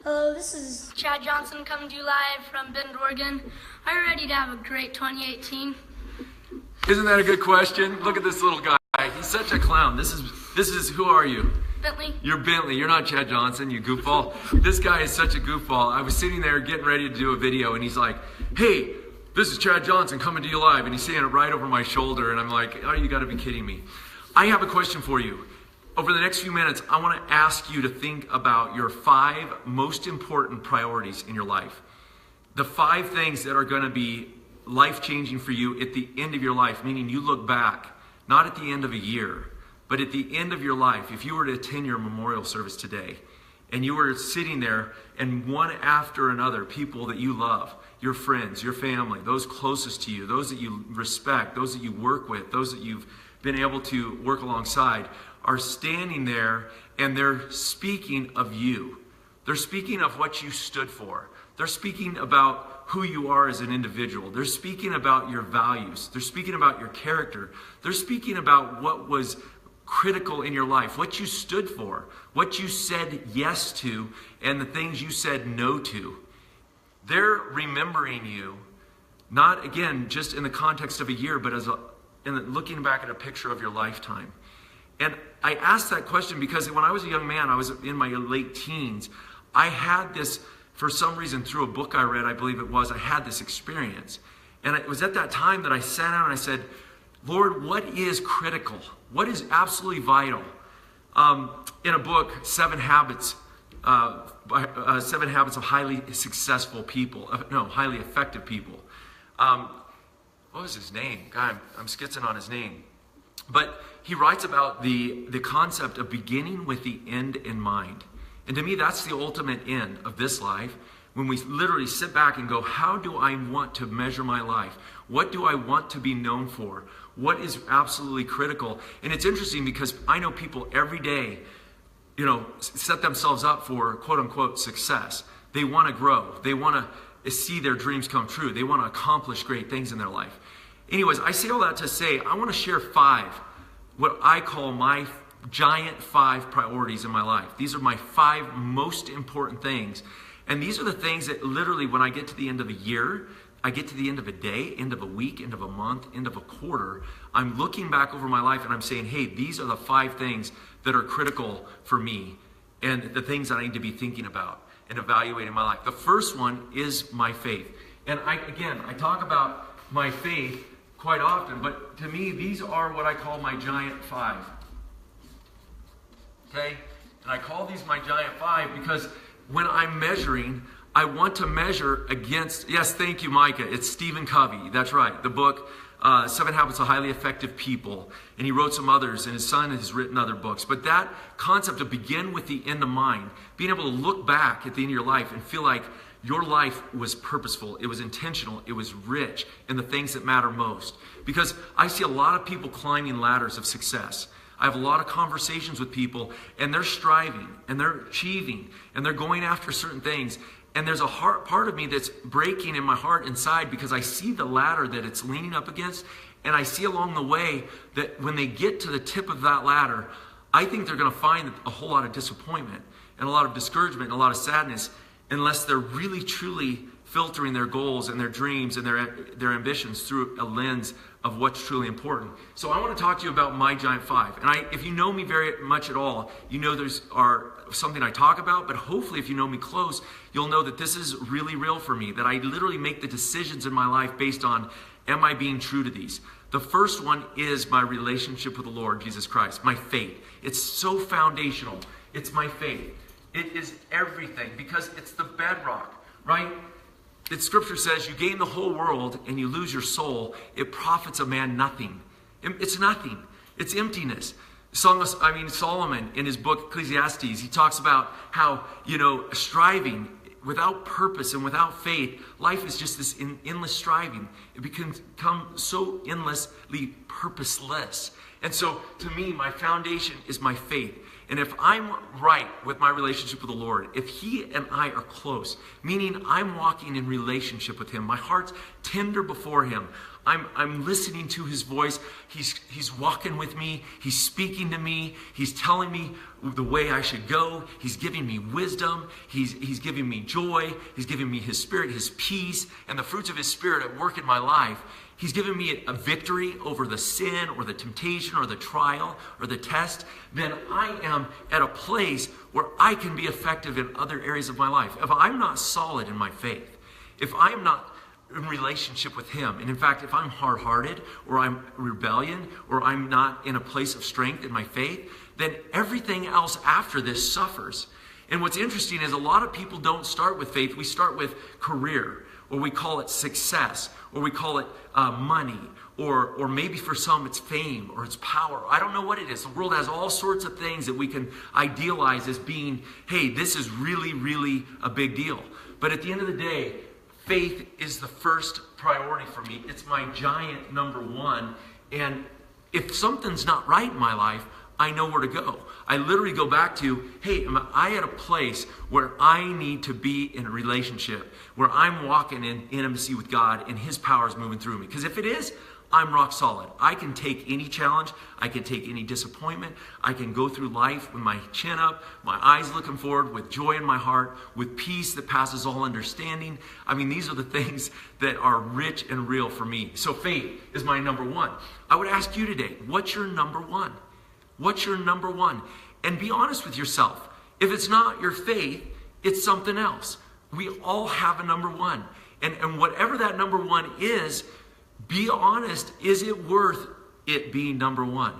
Hello, this is Chad Johnson coming to you live from Bend, Oregon. Are you ready to have a great 2018? Isn't that a good question? Look at this little guy. He's such a clown. This is who are you? Bentley. You're Bentley. You're not Chad Johnson, you goofball. This guy is such a goofball. I was sitting there getting ready to do a video, and he's like, "Hey, this is Chad Johnson coming to you live," and he's saying it right over my shoulder, and I'm like, "Oh, you got to be kidding me." I have a question for you. Over the next few minutes, I want to ask you to think about your 5 most important priorities in your life. The 5 things that are going to be life-changing for you at the end of your life, meaning you look back, not at the end of a year, but at the end of your life. If you were to attend your memorial service today, and you were sitting there, and one after another, people that you love, your friends, your family, those closest to you, those that you respect, those that you work with, those that you've been able to work alongside, are standing there, and they're speaking of you. They're speaking of what you stood for. They're speaking about who you are as an individual. They're speaking about your values. They're speaking about your character. They're speaking about what was critical in your life, what you stood for, what you said yes to, and the things you said no to. They're remembering you, not again just in the context of a year, but looking back at a picture of your lifetime. And I asked that question because when I was a young man, I was in my late teens, I had this, for some reason, through a book I read, I believe it was, I had this experience. And it was at that time that I sat down and I said, "Lord, what is critical? What is absolutely vital?" In a book, 7 Habits of Highly Successful People, highly effective people. What was his name? God, I'm skitzing on his name. But he writes about the concept of beginning with the end in mind. And to me, that's the ultimate end of this life. When we literally sit back and go, how do I want to measure my life? What do I want to be known for? What is absolutely critical? And it's interesting because I know people every day, set themselves up for quote unquote success. They want to grow. They want to see their dreams come true. They want to accomplish great things in their life. Anyways, I say all that to say, I want to share 5, what I call my giant 5 priorities in my life. These are my 5 most important things. And these are the things that literally, when I get to the end of a year, I get to the end of a day, end of a week, end of a month, end of a quarter, I'm looking back over my life and I'm saying, hey, these are the 5 things that are critical for me and the things that I need to be thinking about and evaluating my life. The first one is my faith. And I talk about my faith quite often, but to me, these are what I call my giant 5. Okay? And I call these my giant 5 because when I'm measuring, I want to measure against, yes, thank you, Micah. It's Stephen Covey. That's right. The book, 7 Habits of Highly Effective People. And he wrote some others, and his son has written other books. But that concept of begin with the end in mind, being able to look back at the end of your life and feel like your life was purposeful, it was intentional, it was rich in the things that matter most. Because I see a lot of people climbing ladders of success. I have a lot of conversations with people, and they're striving, and they're achieving, and they're going after certain things. And there's a part of me that's breaking in my heart inside because I see the ladder that it's leaning up against, and I see along the way that when they get to the tip of that ladder, I think they're going to find a whole lot of disappointment and a lot of discouragement and a lot of sadness unless they're really truly filtering their goals and their dreams and their ambitions through a lens of what's truly important. So I want to talk to you about my giant 5. And if you know me very much at all, you know there's something I talk about, but hopefully if you know me close, you'll know that this is really real for me, that I literally make the decisions in my life based on, am I being true to these? The first one is my relationship with the Lord Jesus Christ, my faith. It's so foundational. It's my faith. It is everything because it's the bedrock, right? Scripture says you gain the whole world and you lose your soul. It profits a man nothing. It's nothing. It's emptiness. Solomon in his book Ecclesiastes, he talks about how, striving without purpose and without faith, life is just this endless striving. It becomes so endlessly purposeless. And so to me, my foundation is my faith. And if I'm right with my relationship with the Lord, if He and I are close, meaning I'm walking in relationship with Him, my heart's tender before Him, I'm listening to his voice. He's walking with me. He's speaking to me. He's telling me the way I should go. He's giving me wisdom. He's giving me joy. He's giving me his spirit, his peace, and the fruits of his spirit at work in my life. He's given me a victory over the sin or the temptation or the trial or the test. Then I am at a place where I can be effective in other areas of my life. If I'm not solid in my faith, if I'm not in relationship with him, and in fact, if I'm hard-hearted or I'm rebellion or I'm not in a place of strength in my faith, then everything else after this suffers. And what's interesting is a lot of people don't start with faith. We start with career, or we call it success, or we call it money, or maybe for some it's fame or it's power. I don't know what it is. The world has all sorts of things that we can idealize as being, hey, this is really, really a big deal. But at the end of the day, faith is the first priority for me. It's my giant number one. And if something's not right in my life, I know where to go. I literally go back to, hey, am I at a place where I need to be in a relationship, where I'm walking in intimacy with God and his power is moving through me? Because if it is, I'm rock solid. I can take any challenge. I can take any disappointment. I can go through life with my chin up, my eyes looking forward, with joy in my heart, with peace that passes all understanding. I mean, these are the things that are rich and real for me. So faith is my number one. I would ask you today, what's your number one? What's your number one? And be honest with yourself. If it's not your faith, it's something else. We all have a number one. And whatever that number one is, be honest, is it worth it being number one?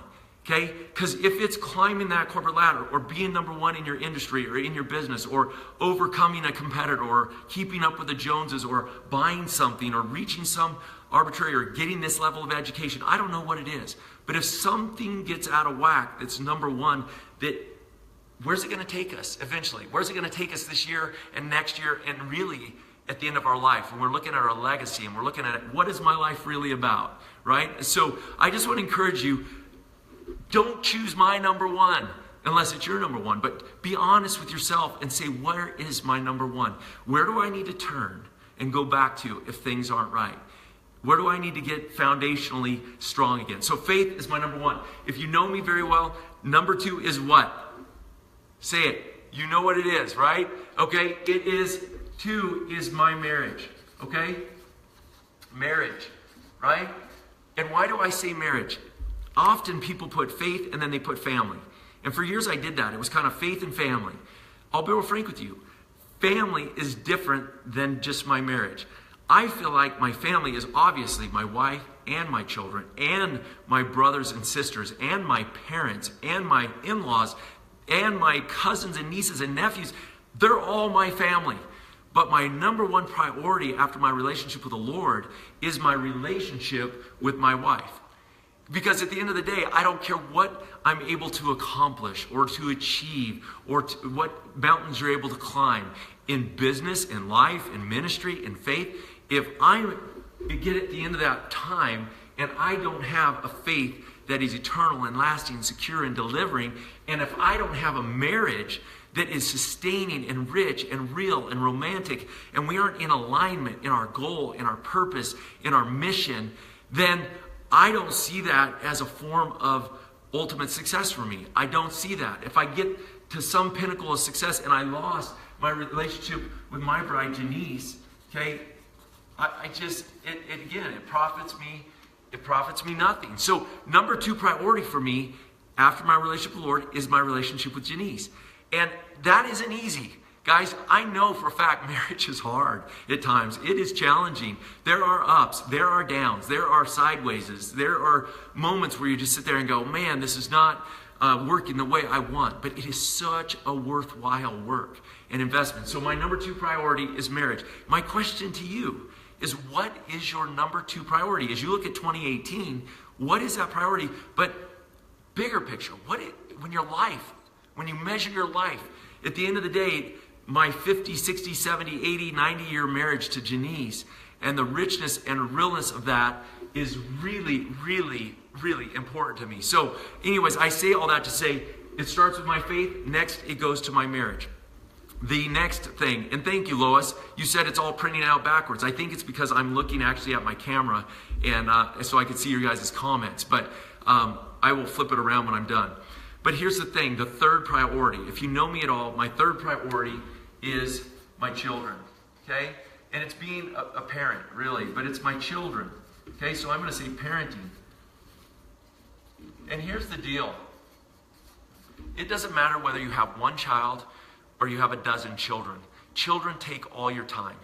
Okay? Because if it's climbing that corporate ladder or being number one in your industry or in your business or overcoming a competitor or keeping up with the Joneses or buying something or reaching some arbitrary or getting this level of education, I don't know what it is. But if something gets out of whack that's number one, where's it going to take us eventually? Where's it going to take us this year and next year and really at the end of our life, when we're looking at our legacy and we're looking at what is my life really about, right? So I just want to encourage you, don't choose my number one unless it's your number one, but be honest with yourself and say, where is my number one? Where do I need to turn and go back to if things aren't right? Where do I need to get foundationally strong again? So faith is my number one. If you know me very well, number two is what? Say it. You know what it is, right? Okay, it is, two is my marriage, okay? Marriage, right? And why do I say marriage? Often people put faith and then they put family. And for years I did that. It was kind of faith and family. I'll be real frank with you. Family is different than just my marriage. I feel like my family is obviously my wife and my children and my brothers and sisters and my parents and my in-laws and my cousins and nieces and nephews. They're all my family. But my number one priority after my relationship with the Lord is my relationship with my wife. Because at the end of the day, I don't care what I'm able to accomplish or to achieve or what mountains you're able to climb in business, in life, in ministry, in faith. If I get at the end of that time and I don't have a faith that is eternal and lasting, secure and delivering, and if I don't have a marriage that is sustaining and rich and real and romantic, and we aren't in alignment in our goal, in our purpose, in our mission, then I don't see that as a form of ultimate success for me. I don't see that. If I get to some pinnacle of success and I lost my relationship with my bride, Janice, okay, it profits me nothing. So number two priority for me after my relationship with the Lord is my relationship with Janice. And that isn't easy. Guys, I know for a fact marriage is hard at times. It is challenging. There are ups, there are downs, there are sidewayses, there are moments where you just sit there and go, man, this is not working the way I want. But it is such a worthwhile work and investment. So my number two priority is marriage. My question to you is, what is your number two priority? As you look at 2018, what is that priority? But bigger picture, when you measure your life, at the end of the day, my 50, 60, 70, 80, 90-year marriage to Janice and the richness and realness of that is really, really, really important to me. So anyways, I say all that to say it starts with my faith. Next, it goes to my marriage. The next thing, and thank you, Lois, you said it's all printing out backwards. I think it's because I'm looking actually at my camera, and so I can see your guys' comments, but I will flip it around when I'm done. But here's the thing, the third priority. If you know me at all, my third priority is my children, okay? And it's being a parent, really, but it's my children, okay? So I'm going to say parenting. And here's the deal. It doesn't matter whether you have one child or you have a dozen children. Children take all your time.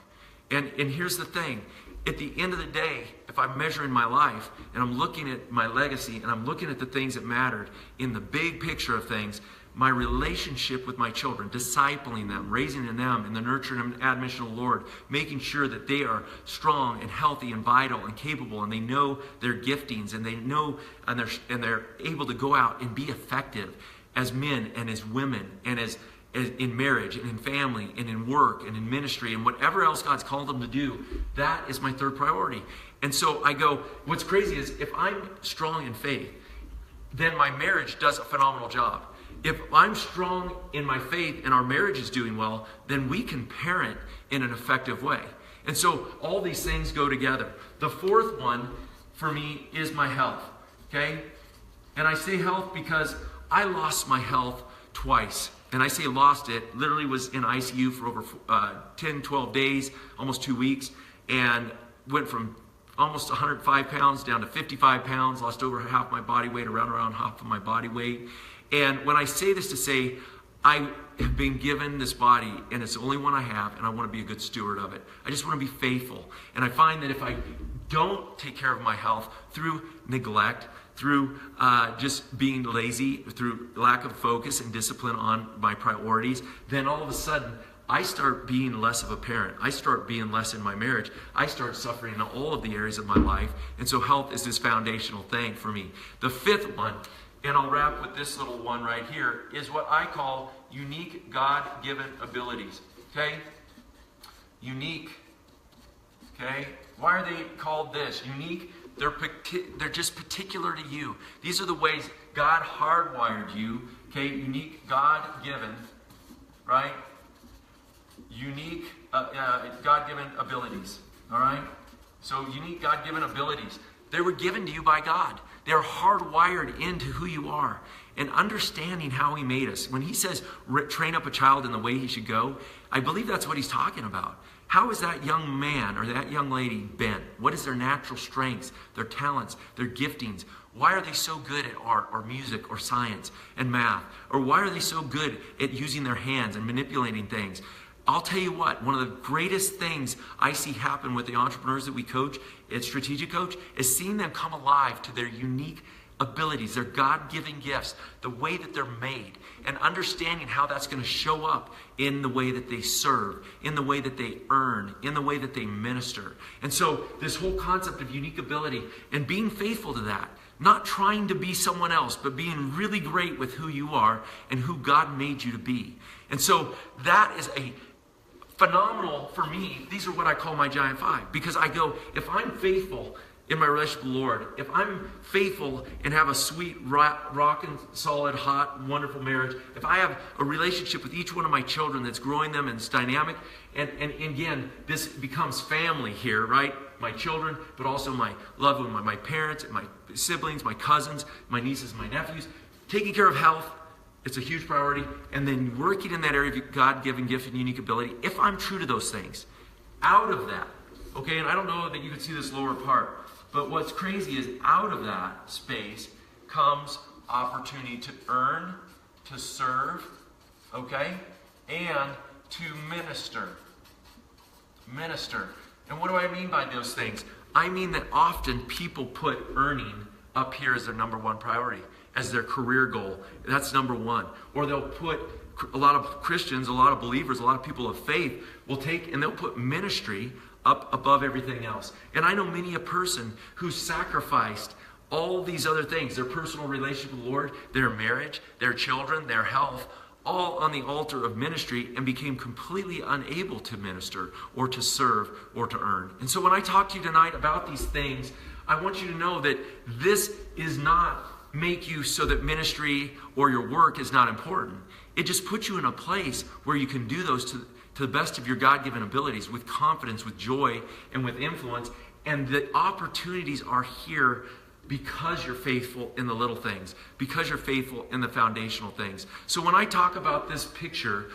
And here's the thing. At the end of the day, if I'm measuring my life and I'm looking at my legacy and I'm looking at the things that mattered in the big picture of things, my relationship with my children, discipling them, raising them in the nurture and admonition of the Lord, making sure that they are strong and healthy and vital and capable, and they know their giftings, and they know and they're able to go out and be effective as men and as women and as in marriage and in family and in work and in ministry and whatever else God's called them to do. That is my third priority. And so I go, what's crazy is if I'm strong in faith, then my marriage does a phenomenal job. If I'm strong in my faith and our marriage is doing well, then we can parent in an effective way. And so all these things go together. The fourth one for me is my health, okay? And I say health because I lost my health twice. And I say lost it, literally was in ICU for over 10, 12 days, almost 2 weeks, and went from almost 105 pounds down to 55 pounds, lost over half my body weight, around half of my body weight. And when I say this to say, I have been given this body, and it's the only one I have, and I want to be a good steward of it. I just want to be faithful. And I find that if I don't take care of my health through neglect, through just being lazy, through lack of focus and discipline on my priorities, then all of a sudden, I start being less of a parent. I start being less in my marriage. I start suffering in all of the areas of my life. And so health is this foundational thing for me. The fifth one, and I'll wrap with this little one right here, is what I call unique God-given abilities. Okay? Unique. Okay? Why are they called this? Unique. They're just particular to you. These are the ways God hardwired you. Okay? Unique God-given. Right? Unique God-given abilities. All right? So unique God-given abilities. They were given to you by God. They're hardwired into who you are. And understanding how He made us. When He says, train up a child in the way he should go, I believe that's what He's talking about. How is that young man or that young lady bent? What is their natural strengths, their talents, their giftings? Why are they so good at art or music or science and math? Or why are they so good at using their hands and manipulating things? I'll tell you what, one of the greatest things I see happen with the entrepreneurs that we coach at Strategic Coach is seeing them come alive to their unique abilities, their God-given gifts, the way that they're made, and understanding how that's going to show up in the way that they serve, in the way that they earn, in the way that they minister. And so this whole concept of unique ability and being faithful to that, not trying to be someone else, but being really great with who you are and who God made you to be. And so that is a phenomenal, for me, these are what I call my giant five. Because I go, if I'm faithful in my relationship with the Lord, if I'm faithful and have a sweet, rockin', solid, hot, wonderful marriage, if I have a relationship with each one of my children that's growing them and it's dynamic, and again, this becomes family here, right? My children, but also my loved one, my parents, my siblings, my cousins, my nieces, my nephews. Taking care of health, it's a huge priority. And then working in that area of God-given gift and unique ability, if I'm true to those things, out of that, okay, and I don't know that you can see this lower part, but what's crazy is out of that space comes opportunity to earn, to serve, okay, and to minister. Minister. And what do I mean by those things? I mean that often people put earning up here as their number one priority, as their career goal. That's number one. Or they'll put, a lot of Christians, a lot of believers, a lot of people of faith will take and they'll put ministry up above everything else. And I know many a person who sacrificed all these other things, their personal relationship with the Lord, their marriage, their children, their health, all on the altar of ministry, and became completely unable to minister or to serve or to earn. And so when I talk to you tonight about these things, I want you to know that this is not make you so that ministry or your work is not important. it just puts you in a place where you can do those to the best of your God-given abilities, with confidence, with joy, and with influence. And the opportunities are here because you're faithful in the little things, because you're faithful in the foundational things. So when I talk about this picture,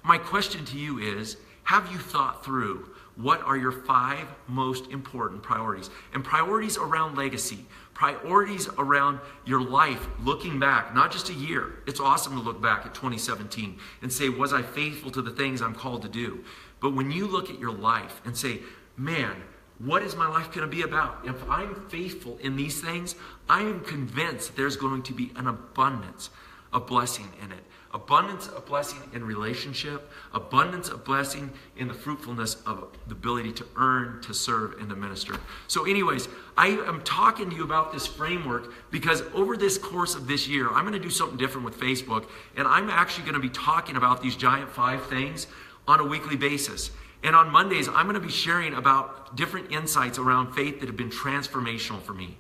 my question to you is, have you thought through what are your 5 most important priorities? And priorities around legacy, priorities around your life, looking back, not just a year. It's awesome to look back at 2017 and say, was I faithful to the things I'm called to do? But when you look at your life and say, man, what is my life going to be about? If I'm faithful in these things, I am convinced there's going to be an abundance of blessing in it. Abundance of blessing in relationship, abundance of blessing in the fruitfulness of the ability to earn, to serve, and to minister. So anyways, I am talking to you about this framework because over this course of this year, I'm going to do something different with Facebook, and I'm actually going to be talking about these giant 5 things on a weekly basis. And on Mondays, I'm going to be sharing about different insights around faith that have been transformational for me.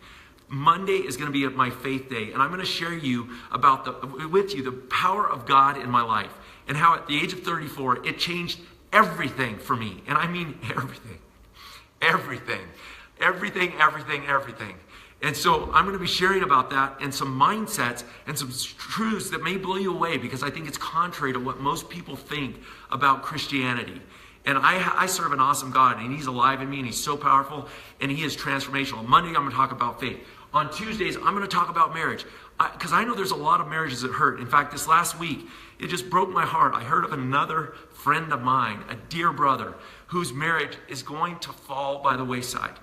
Monday is going to be my faith day, and I'm going to share with you the power of God in my life and how at the age of 34, it changed everything for me. And I mean everything. Everything. Everything, everything, everything. And so I'm going to be sharing about that and some mindsets and some truths that may blow you away because I think it's contrary to what most people think about Christianity. And I serve an awesome God, and he's alive in me, and he's so powerful, and he is transformational. On Monday, I'm going to talk about faith. On Tuesdays, I'm going to talk about marriage, because I know there's a lot of marriages that hurt. In fact, this last week, it just broke my heart. I heard of another friend of mine, a dear brother, whose marriage is going to fall by the wayside.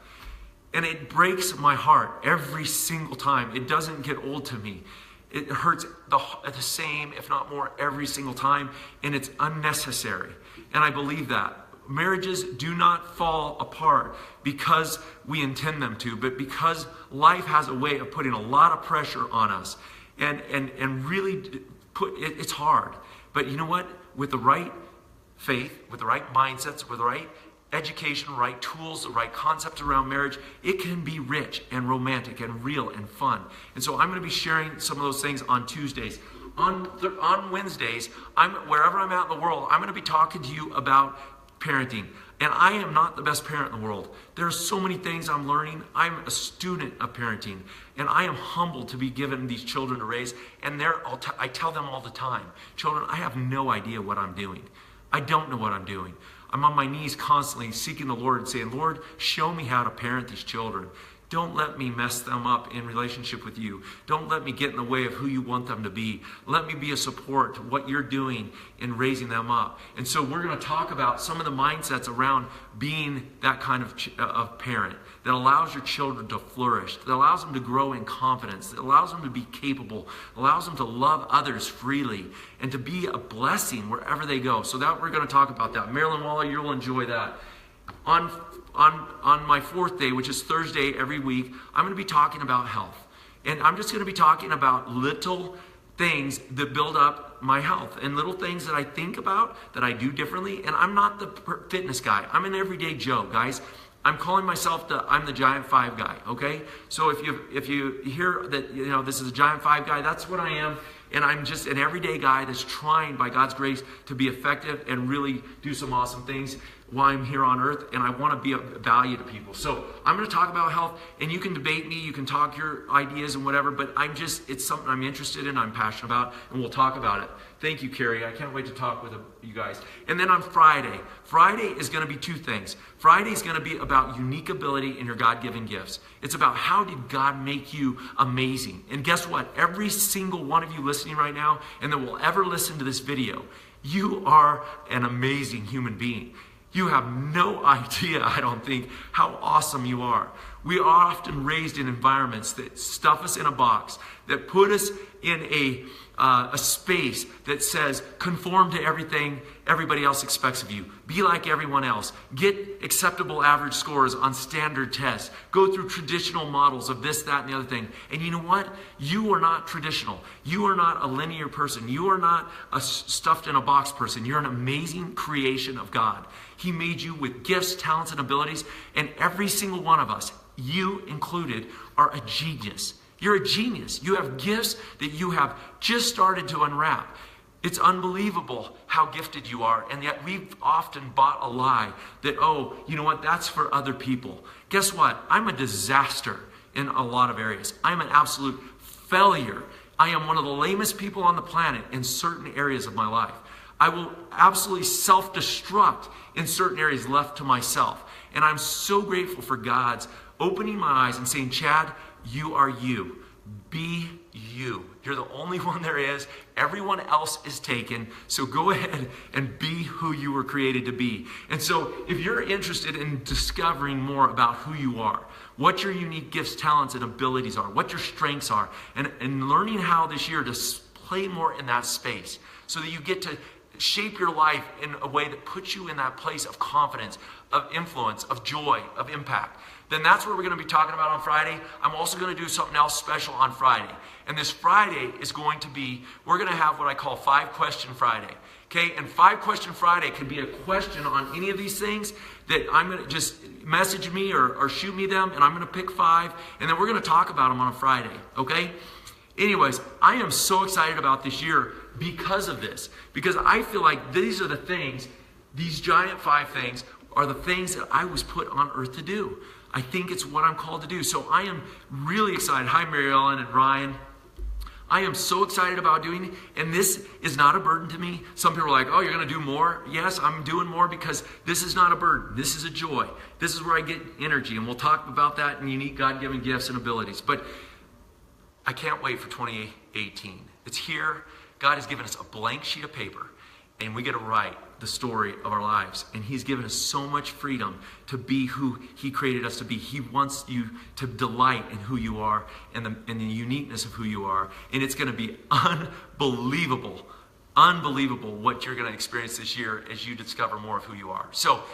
And it breaks my heart every single time. It doesn't get old to me. It hurts the same, if not more, every single time, and it's unnecessary. And I believe that. Marriages do not fall apart because we intend them to, but because life has a way of putting a lot of pressure on us. And really, it's hard. But you know what? With the right faith, with the right mindsets, with the right education, right tools, the right concepts around marriage, it can be rich and romantic and real and fun. And so I'm going to be sharing some of those things on Tuesdays. On Wednesdays, wherever I'm at in the world, I'm going to be talking to you about parenting. And I am not the best parent in the world. There are so many things I'm learning. I'm a student of parenting, and I am humbled to be given these children to raise. And I tell them all the time, children, I have no idea what I'm doing. I don't know what I'm doing. I'm on my knees constantly seeking the Lord and saying, Lord, show me how to parent these children. Don't let me mess them up in relationship with you. Don't let me get in the way of who you want them to be. Let me be a support to what you're doing in raising them up. And so we're going to talk about some of the mindsets around being that kind of parent that allows your children to flourish, that allows them to grow in confidence, that allows them to be capable, allows them to love others freely, and to be a blessing wherever they go. So that we're going to talk about that. Marilyn Waller, you'll enjoy that. On my 4th day, which is Thursday every week, I'm going to be talking about health. And I'm just going to be talking about little things that build up my health and little things that I think about, that I do differently. And I'm not the fitness guy. I'm an everyday Joe, guys. I'm calling myself I'm the Giant 5 guy, okay? So if you hear that, this is a Giant 5 guy, that's what I am. And I'm just an everyday guy that's trying, by God's grace, to be effective and really do some awesome things while I'm here on earth, and I want to be of value to people. So I'm going to talk about health, and you can debate me, you can talk your ideas and whatever, but it's something I'm interested in, I'm passionate about, and we'll talk about it. Thank you, Carrie. I can't wait to talk with you guys. And then on Friday is going to be 2 things. Friday is going to be about unique ability in your God-given gifts. It's about how did God make you amazing. And guess what? Every single one of you listening right now, and that will ever listen to this video, you are an amazing human being. You have no idea, I don't think, how awesome you are. We are often raised in environments that stuff us in a box, that put us in a space that says, conform to everything everybody else expects of you. Be like everyone else. Get acceptable average scores on standard tests. Go through traditional models of this, that, and the other thing. And you know what? You are not traditional. You are not a linear person. You are not a stuffed in a box person. You're an amazing creation of God. He made you with gifts, talents, and abilities. And every single one of us, you included, are a genius. You're a genius. You have gifts that you have just started to unwrap. It's unbelievable how gifted you are, and yet we've often bought a lie that, oh, you know what, that's for other people. Guess what? I'm a disaster in a lot of areas. I'm an absolute failure. I am one of the lamest people on the planet in certain areas of my life. I will absolutely self-destruct in certain areas left to myself. And I'm so grateful for God's opening my eyes and saying, Chad, you are you. Be you. You're the only one there is. Everyone else is taken. So go ahead and be who you were created to be. And so if you're interested in discovering more about who you are, what your unique gifts, talents, and abilities are, what your strengths are, and learning how this year to play more in that space so that you get to shape your life in a way that puts you in that place of confidence, of influence, of joy, of impact, then that's what we're going to be talking about on Friday. I'm also going to do something else special on Friday. And this Friday is going to be, we're going to have what I call 5-Question Friday. Okay, and 5-Question Friday can be a question on any of these things that I'm going to just message me or shoot me them, and I'm going to pick 5, and then we're going to talk about them on a Friday, okay? Anyways, I am so excited about this year because of this, because I feel like these are the things, these giant 5 things are the things that I was put on earth to do. I think it's what I'm called to do. So I am really excited. Hi, Mary Ellen and Ryan. I am so excited about doing it, and this is not a burden to me. Some people are like, oh, you're going to do more? Yes, I'm doing more because this is not a burden. This is a joy. This is where I get energy, and we'll talk about that in unique God-given gifts and abilities. But I can't wait for 2018. It's here. God has given us a blank sheet of paper, and we get to write the story of our lives. And He's given us so much freedom to be who He created us to be. He wants you to delight in who you are and the uniqueness of who you are. And it's going to be unbelievable what you're going to experience this year as you discover more of who you are. So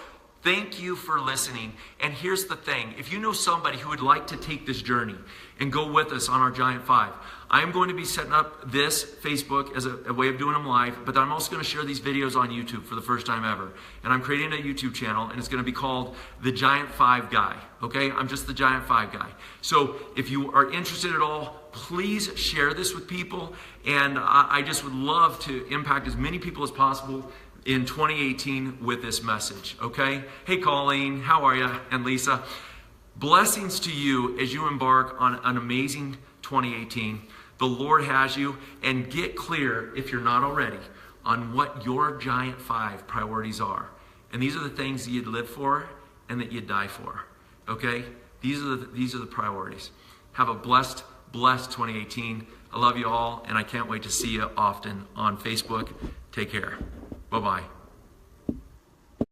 thank you for listening. And here's the thing. If you know somebody who would like to take this journey and go with us on our Giant 5, I am going to be setting up this Facebook as a way of doing them live, but I'm also going to share these videos on YouTube for the first time ever. And I'm creating a YouTube channel, and it's going to be called The Giant 5 Guy. Okay? I'm just the Giant 5 Guy. So if you are interested at all, please share this with people. And I just would love to impact as many people as possible in 2018 with this message. Okay? Hey, Colleen, how are you? And Lisa. Blessings to you as you embark on an amazing 2018. The Lord has you, and get clear, if you're not already, on what your Giant 5 priorities are. And these are the things that you'd live for and that you'd die for. Okay? These are the priorities. Have a blessed 2018. I love you all, and I can't wait to see you often on Facebook. Take care. Bye-bye.